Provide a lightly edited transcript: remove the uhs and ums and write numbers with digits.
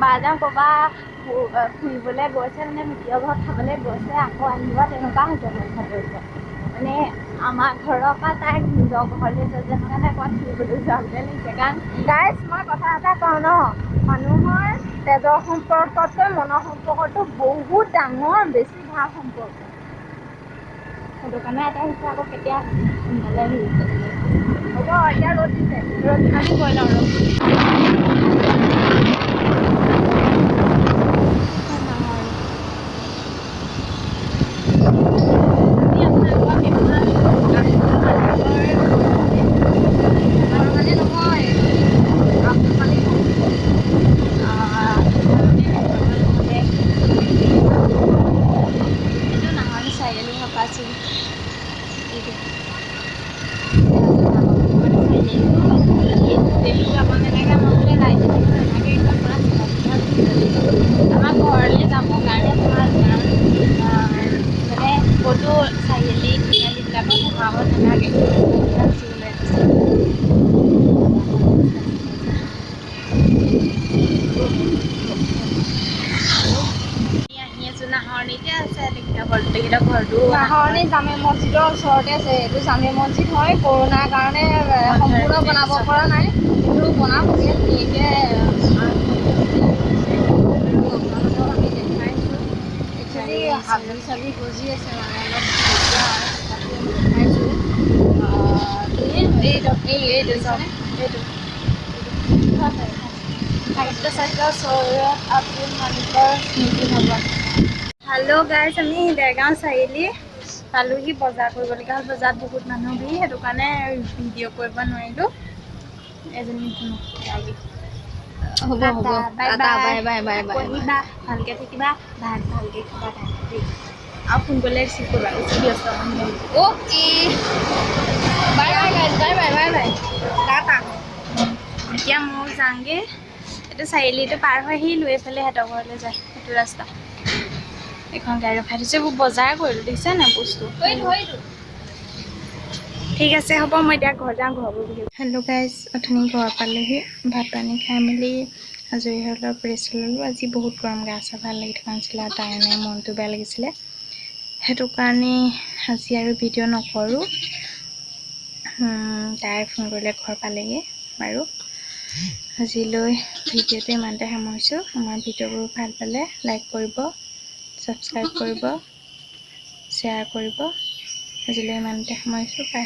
বাজান ক'বা ফুৰিবলৈ গৈছে মানে মিতিৰৰ ঘৰত খাবলৈ গৈছে আকৌ আহিব তেনেকুৱা হৈছে পৰীক্ষা কৰিছে মানে আমাৰ ঘৰৰ পৰা তাইক নিজৰ ঘৰলৈ যোৱা যেন কাৰণে ক'ৰবাত ফুৰিবলৈ যোৱা বুলি লাগিছে কাৰণ গাইজ মই কথা এটা কওঁ ন মানুহৰ তেজৰ সম্পৰ্কতকৈ মনৰ সম্পৰ্কটো বহুত ডাঙৰ বেছি ভাল সম্পৰ্ক সেইটো কাৰণে এটা হৈছে আকৌ কেতিয়া সোনকালে আহিছে হ'ব এতিয়া ৰ'দ দিছে ৰ'দ আমি গৈ লওঁ ৰ'দ নাহৰণি জামে মছজিদৰ ওচৰতে আছে এইটো জামে মছজিদ হয় কৰোণাৰ কাৰণে সম্পূৰ্ণ বনাব পৰা নাই কিন্তু বনাবগে ধুনীয়াকে আমি দেখাইছোঁ একচুৱেলি হাবি চাবি গজি আছে মানে অলপ দেখাইছোঁ সাহিত্য ছাত্ৰ চৈয়দ আব্দুল মালিকৰ স্মৃতি ভৱন হেল্ল' গাইজ আমি দেৰগাঁও চাৰিআলি পালোহি বজাৰ কৰিবলগীয়া হ'ল বজাৰত বহুত মানুহ ভিৰ সেইটো কাৰণে ভিডিঅ' কৰিব নোৱাৰিলোঁ এজনী হ'ব হ'ব বাই বাই পঢ়িবা ভালকৈ থাকিবা ভাত ভালকৈ খাবা দেই আৰু ফোন কৰিলে ৰিচিভ কৰিবা বেছি ব্যস্ত মানুহ okay bye bye guys bye bye bye bye Tata এতিয়া মই যাওঁগৈ এইটো চাৰিআলিটো পাৰ হৈ আহিলোঁ এইফালে সিহঁতৰ ঘৰলৈ যায় সেইটো ৰাস্তা এখন গাড়ী ৰখাই থৈছে এইবোৰ বজাৰ কৰিলোঁ দেখিছে নাই বস্তু ঠিক আছে হ'ব মই এতিয়া ঘৰ যাওঁ ঘৰ গৈ হেল্ল' গাইজ অথনি ঘৰ পালোহি ভাত পানী খাই মেলি আজৰি হৈ অলপ ৰেষ্ট ল'লোঁ আজি বহুত গৰম গা চা ভাল লাগি থকা নাছিলে আৰু তাইৰ মানে মনটো বেয়া লাগিছিলে সেইটো কাৰণে আজি আৰু ভিডিঅ' নকৰোঁ তাই ফোন কৰিলে ঘৰ পালেগৈ বাৰু আজিলৈ ভিডিঅ'টো ইমানতে সামৰিছোঁ আমাৰ ভিডিঅ'বোৰ ভাল পালে লাইক কৰিব ছাবস্ক্ৰাইব কৰিব শ্বেয়াৰ কৰিব আজিলৈ ইমানতে সামৰিছোঁ বাই